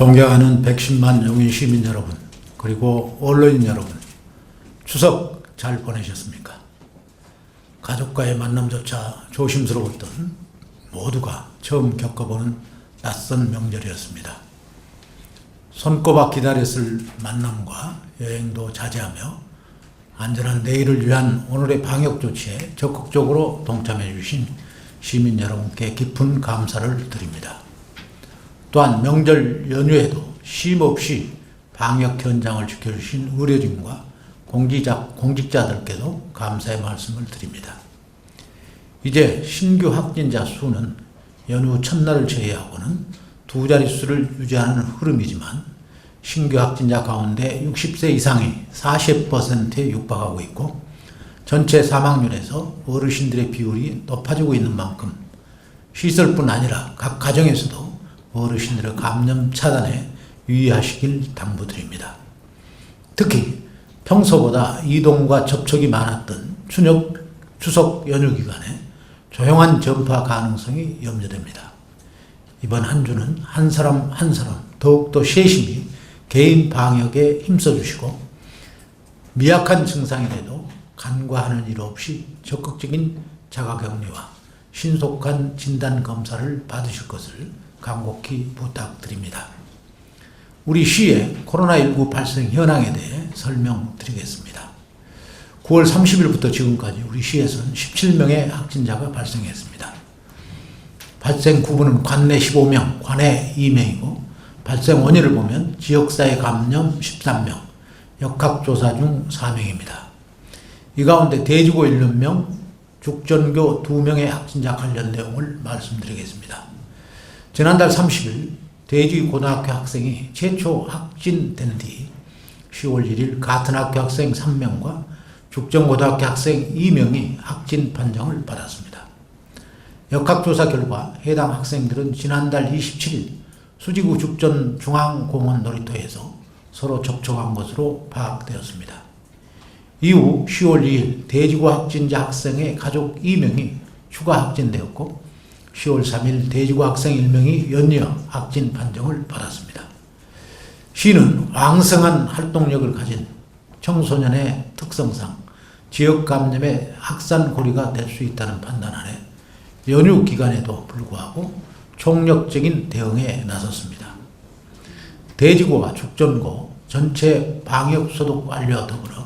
존경하는 110만 용인 시민 여러분, 그리고 언론인 여러분, 추석 잘 보내셨습니까? 가족과의 만남조차 조심스러웠던 모두가 처음 겪어보는 낯선 명절이었습니다. 손꼽아 기다렸을 만남과 여행도 자제하며 안전한 내일을 위한 오늘의 방역 조치에 적극적으로 동참해 주신 시민 여러분께 깊은 감사를 드립니다. 또한 명절 연휴에도 쉼없이 방역 현장을 지켜주신 의료진과 공직자들께도 감사의 말씀을 드립니다. 이제 신규 확진자 수는 연휴 첫날을 제외하고는 두 자릿수를 유지하는 흐름이지만 신규 확진자 가운데 60세 이상이 40%에 육박하고 있고 전체 사망률에서 어르신들의 비율이 높아지고 있는 만큼 시설뿐 아니라 각 가정에서도 어르신들의 감염 차단에 유의하시길 당부드립니다. 특히 평소보다 이동과 접촉이 많았던 추석 연휴 기간에 조용한 전파 가능성이 염려됩니다. 이번 한 주는 한 사람 한 사람 더욱더 세심히 개인 방역에 힘써주시고 미약한 증상이라도 간과하는 일 없이 적극적인 자가격리와 신속한 진단검사를 받으실 것을 간곡히 부탁드립니다. 우리 시의 코로나19 발생 현황에 대해 설명드리겠습니다. 9월 30일부터 지금까지 우리 시에서는 17명의 확진자가 발생했습니다. 발생 구분은 관내 15명, 관외 2명이고 발생 원인을 보면 지역사회 감염 13명, 역학조사 중 4명입니다. 이 가운데 대지고 7명, 죽전교 2명의 확진자 관련 내용을 말씀드리겠습니다. 지난달 30일 대지 고등학교 학생이 최초 확진된 뒤 10월 1일 같은 학교 학생 3명과 죽전고등학교 학생 2명이 확진 판정을 받았습니다. 역학조사 결과 해당 학생들은 지난달 27일 수지구 죽전 중앙공원 놀이터에서 서로 접촉한 것으로 파악되었습니다. 이후 10월 2일 대지구 확진자 학생의 가족 2명이 추가 확진되었고 10월 3일 대지구 학생 1명이 연이어 확진 판정을 받았습니다. 시는 왕성한 활동력을 가진 청소년의 특성상 지역 감염의 확산고리가 될 수 있다는 판단 아래 연휴 기간에도 불구하고 총력적인 대응에 나섰습니다. 대지구와 죽전고 전체 방역 소독 완료와 더불어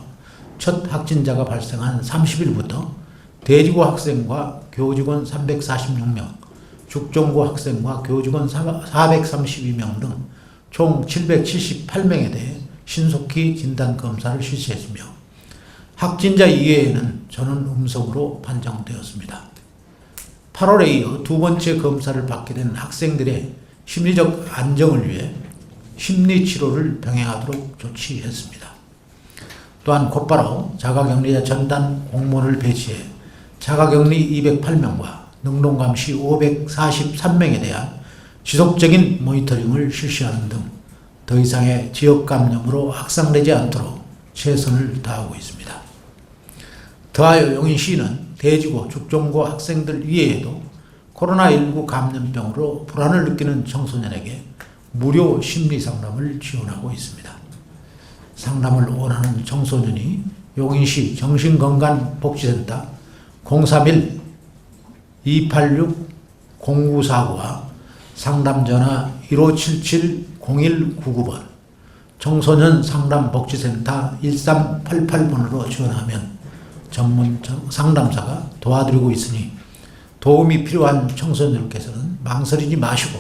첫 확진자가 발생한 30일부터 대지구 학생과 교직원 346명, 죽전고 학생과 교직원 432명 등 총 778명에 대해 신속히 진단검사를 실시했으며 확진자 이외에는 전원 음성으로 판정되었습니다. 8월에 이어 두 번째 검사를 받게 된 학생들의 심리적 안정을 위해 심리치료를 병행하도록 조치했습니다. 또한 곧바로 자가격리자 전담 공무원을 배치해 자가격리 208명과 능동감시 543명에 대한 지속적인 모니터링을 실시하는 등 더 이상의 지역 감염으로 확산되지 않도록 최선을 다하고 있습니다. 더하여 용인시는 대지고 죽전고 학생들 이외에도 코로나19 감염병으로 불안을 느끼는 청소년에게 무료 심리상담을 지원하고 있습니다. 상담을 원하는 청소년이 용인시 정신건강복지센터 031-286-0949와 상담전화 1577-0199번, 청소년 상담복지센터 1388번으로 전화하면 전문 상담사가 도와드리고 있으니 도움이 필요한 청소년들께서는 망설이지 마시고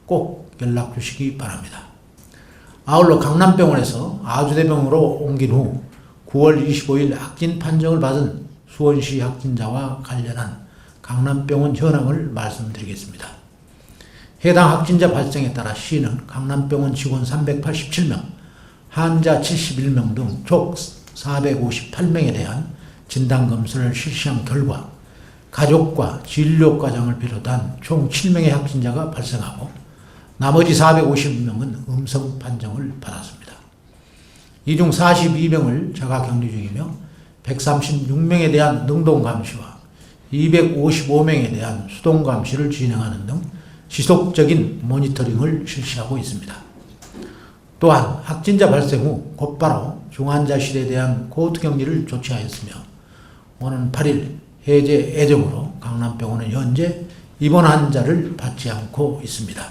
꼭 연락 주시기 바랍니다. 아울러 강남병원에서 아주대병원으로 옮긴 후 9월 25일 확진 판정을 받은 수원시 확진자와 관련한 강남병원 현황을 말씀드리겠습니다. 해당 확진자 발생에 따라 시는 강남병원 직원 387명, 환자 71명 등 총 458명에 대한 진단검사를 실시한 결과 가족과 진료과장을 비롯한 총 7명의 확진자가 발생하고 나머지 450명은 음성 판정을 받았습니다. 이 중 42명을 자가격리 중이며 136명에 대한 능동감시와 255명에 대한 수동감시를 진행하는 등 지속적인 모니터링을 실시하고 있습니다. 또한 확진자 발생 후 곧바로 중환자실에 대한 코호트 격리를 조치하였으며 오는 8일 해제 예정으로 강남병원은 현재 입원 환자를 받지 않고 있습니다.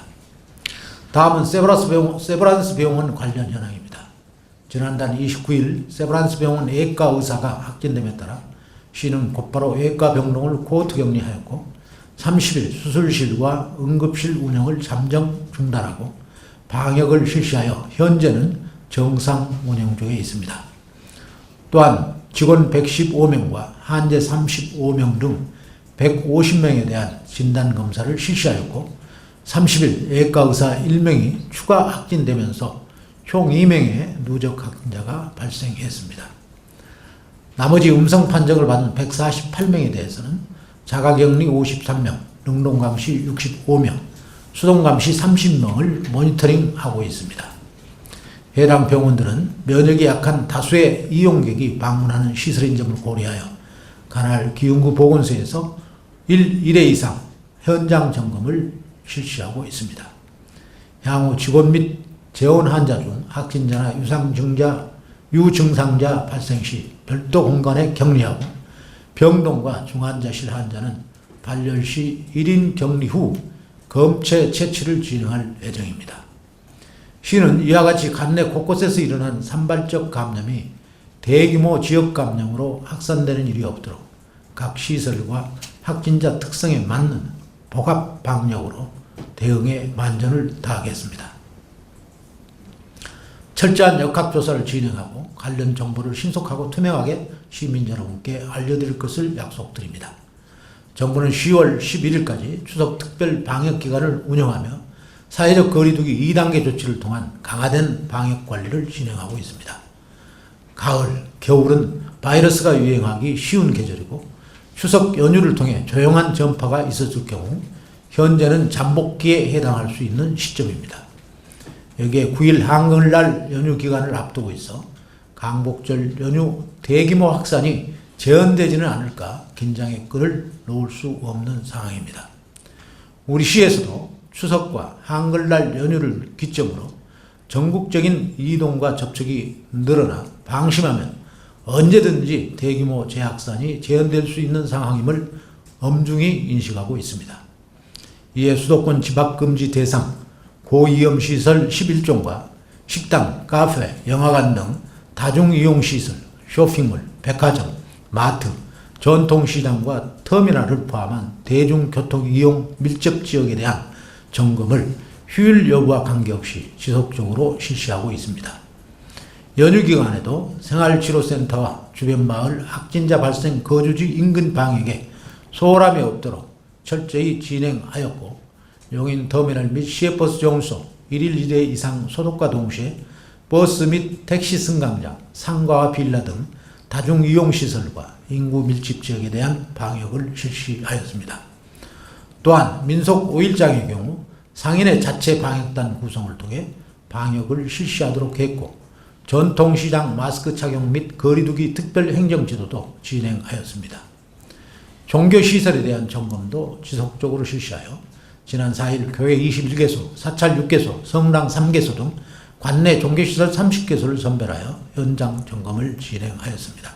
다음은 세브란스 병원 관련 현황입니다. 지난달 29일 세브란스 병원 외과 의사가 확진됨에 따라 시는 곧바로 외과 병동을 코호트 격리하였고 30일 수술실과 응급실 운영을 잠정 중단하고 방역을 실시하여 현재는 정상 운영 중에 있습니다. 또한 직원 115명과 환자 35명 등 150명에 대한 진단검사를 실시하였고 30일 외과 의사 1명이 추가 확진되면서 총 2명의 누적 확진자가 발생했습니다. 나머지 음성 판정을 받은 148명에 대해서는 자가격리 53명, 능동감시 65명, 수동감시 30명을 모니터링하고 있습니다. 해당 병원들은 면역이 약한 다수의 이용객이 방문하는 시설인 점을 고려하여 관할 기흥구 보건소에서 1회 이상 현장 점검을 실시하고 있습니다. 향후 직원 및 재원 환자 중 확진자나 유증상자 발생 시 별도 공간에 격리하고 병동과 중환자실 환자는 발열 시 1인 격리 후 검체 채취를 진행할 예정입니다. 시는 이와 같이 관내 곳곳에서 일어난 산발적 감염이 대규모 지역 감염으로 확산되는 일이 없도록 각 시설과 확진자 특성에 맞는 복합 방역으로 대응에 만전을 다하겠습니다. 철저한 역학조사를 진행하고 관련 정보를 신속하고 투명하게 시민 여러분께 알려드릴 것을 약속드립니다. 정부는 10월 11일까지 추석 특별 방역기간을 운영하며 사회적 거리두기 2단계 조치를 통한 강화된 방역관리를 진행하고 있습니다. 가을, 겨울은 바이러스가 유행하기 쉬운 계절이고 추석 연휴를 통해 조용한 전파가 있었을 경우 현재는 잠복기에 해당할 수 있는 시점입니다. 여기에 9일 한글날 연휴 기간을 앞두고 있어 광복절 연휴 대규모 확산이 재현되지는 않을까 긴장의 끈을 놓을 수 없는 상황입니다. 우리 시에서도 추석과 한글날 연휴를 기점으로 전국적인 이동과 접촉이 늘어나 방심하면 언제든지 대규모 재확산이 재현될 수 있는 상황임을 엄중히 인식하고 있습니다. 이에 수도권 집합금지 대상 고위험시설 11종과 식당, 카페, 영화관 등 다중이용시설, 쇼핑몰, 백화점, 마트, 전통시장과 터미널을 포함한 대중교통이용 밀접지역에 대한 점검을 휴일 여부와 관계없이 지속적으로 실시하고 있습니다. 연휴 기간에도 생활치료센터와 주변 마을 확진자 발생 거주지 인근 방역에 소홀함이 없도록 철저히 진행하였고 용인 터미널 및 시외버스 정류소 1일 1회 이상 소독과 동시에 버스 및 택시 승강장, 상가와 빌라 등 다중이용시설과 인구 밀집지역에 대한 방역을 실시하였습니다. 또한 민속 5일장의 경우 상인의 자체 방역단 구성을 통해 방역을 실시하도록 했고 전통시장 마스크 착용 및 거리두기 특별행정지도도 진행하였습니다. 종교시설에 대한 점검도 지속적으로 실시하여 지난 4일 교회 21개소, 사찰 6개소, 성당 3개소 등 관내 종교시설 30개소를 선별하여 현장 점검을 진행하였습니다.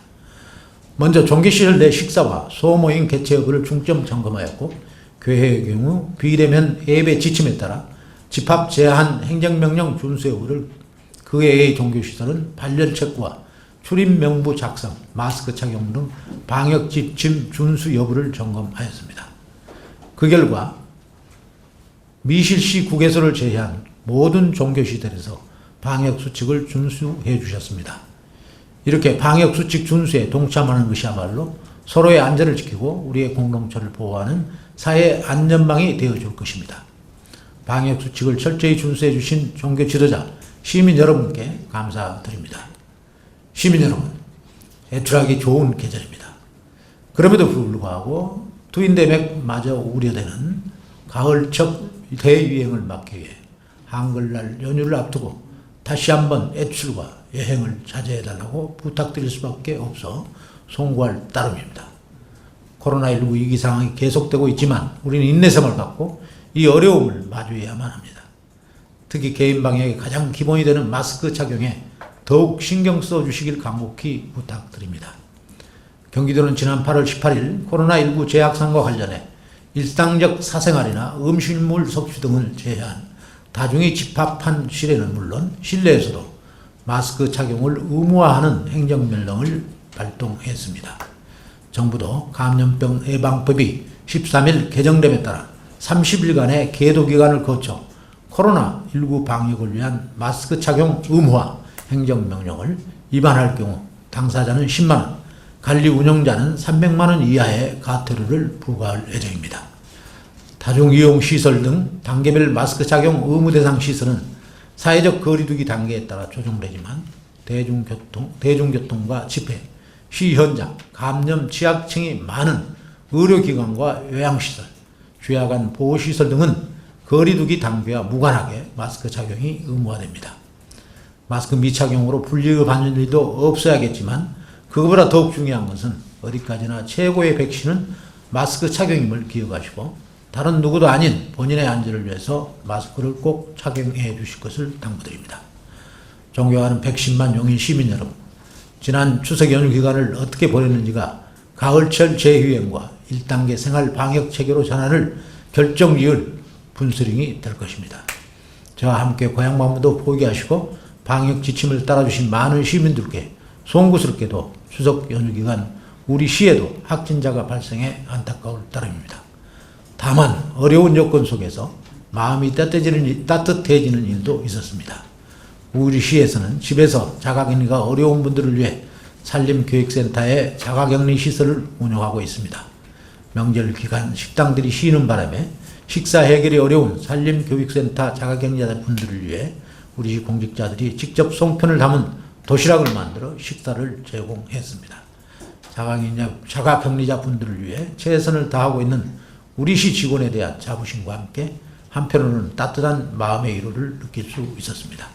먼저 종교시설 내 식사와 소모임 개최 여부를 중점 점검하였고 교회의 경우 비대면 예배 지침에 따라 집합 제한 행정명령 준수 여부를 그 외의 종교시설은 발열 체크와 출입 명부 작성, 마스크 착용 등 방역 지침 준수 여부를 점검하였습니다. 그 결과 미실시 국외소를 제외한 모든 종교시설에서 방역수칙을 준수해 주셨습니다. 이렇게 방역수칙 준수에 동참하는 것이야말로 서로의 안전을 지키고 우리의 공동체를 보호하는 사회 안전망이 되어줄 것입니다. 방역수칙을 철저히 준수해 주신 종교 지도자, 시민 여러분께 감사드립니다. 시민 여러분, 애출하기 좋은 계절입니다. 그럼에도 불구하고 투인대맥마저 우려되는 가을 첫 대유행을 막기 위해 한글날 연휴를 앞두고 다시 한번 애출과 여행을 자제해달라고 부탁드릴 수밖에 없어 송구할 따름입니다. 코로나19 위기 상황이 계속되고 있지만 우리는 인내심을 갖고 이 어려움을 마주해야만 합니다. 특히 개인 방역의 가장 기본이 되는 마스크 착용에 더욱 신경 써주시길 간곡히 부탁드립니다. 경기도는 지난 8월 18일 코로나19 재확산과 관련해 일상적 사생활이나 음식물 섭취 등을 제외한 다중이 집합한 실에는 물론 실내에서도 마스크 착용을 의무화하는 행정명령을 발동했습니다. 정부도 감염병 예방법이 13일 개정됨에 따라 30일간의 계도기간을 거쳐 코로나19 방역을 위한 마스크 착용 의무화 행정명령을 위반할 경우 당사자는 10만원, 관리 운영자는 300만원 이하의 과태료를 부과할 예정입니다. 다중이용시설 등 단계별 마스크 착용 의무 대상 시설은 사회적 거리두기 단계에 따라 조정되지만 대중교통과 집회, 시 현장, 감염 취약층이 많은 의료기관과 요양시설, 취약한 보호시설 등은 거리두기 단계와 무관하게 마스크 착용이 의무화됩니다. 마스크 미착용으로 불리업하는 일도 없어야겠지만 그것보다 더욱 중요한 것은 어디까지나 최고의 백신은 마스크 착용임을 기억하시고 다른 누구도 아닌 본인의 안전을 위해서 마스크를 꼭 착용해 주실 것을 당부드립니다. 존경하는 110만 용인 시민 여러분, 지난 추석 연휴 기간을 어떻게 보냈는지가 가을철 재유행과 1단계 생활 방역 체계로 전환을 결정지을 분수령이 될 것입니다. 저와 함께 고향방문도 포기하시고 방역 지침을 따라주신 많은 시민들께 송구스럽게도 추석 연휴 기간 우리 시에도 확진자가 발생해 안타까울 따름입니다. 다만 어려운 여건 속에서 마음이 따뜻해지는 일도 있었습니다. 우리 시에서는 집에서 자가격리가 어려운 분들을 위해 산림교육센터에 자가격리 시설을 운영하고 있습니다. 명절 기간 식당들이 쉬는 바람에 식사 해결이 어려운 산림교육센터 자가격리자 분들을 위해 우리 시 공직자들이 직접 송편을 담은 도시락을 만들어 식사를 제공했습니다. 자가격리자 분들을 위해 최선을 다하고 있는 우리 시 직원에 대한 자부심과 함께 한편으로는 따뜻한 마음의 위로를 느낄 수 있었습니다.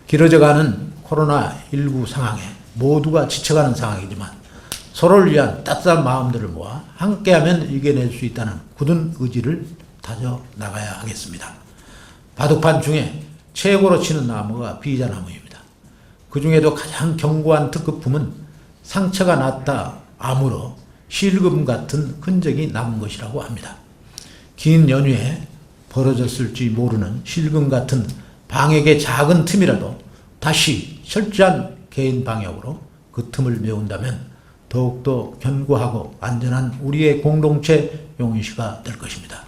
길어져가는 코로나19 상황에 모두가 지쳐가는 상황이지만 서로를 위한 따뜻한 마음들을 모아 함께하면 이겨낼 수 있다는 굳은 의지를 다져 나가야 하겠습니다. 바둑판 중에 최고로 치는 나무가 비자나무입니다. 그 중에도 가장 견고한 특급품은 상처가 났다 아물어 실금 같은 흔적이 남은 것이라고 합니다. 긴 연휴에 벌어졌을지 모르는 실금 같은 방역의 작은 틈이라도 다시 철저한 개인 방역으로 그 틈을 메운다면 더욱더 견고하고 안전한 우리의 공동체 용인시가 될 것입니다.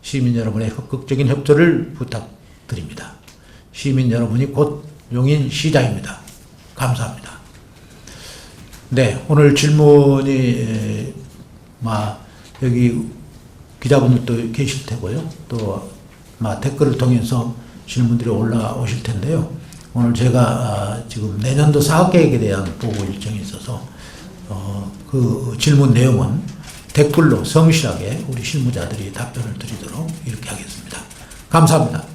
시민 여러분의 적극적인 협조를 부탁드립니다. 시민 여러분이 곧 용인시장입니다. 감사합니다. 네, 오늘 질문이 여기 기자분들도 계실 테고요. 또 댓글을 통해서 질문들이 올라오실 텐데요. 오늘 제가 지금 내년도 사업계획에 대한 보고 일정이 있어서 그 질문 내용은 댓글로 성실하게 우리 실무자들이 답변을 드리도록 이렇게 하겠습니다. 감사합니다.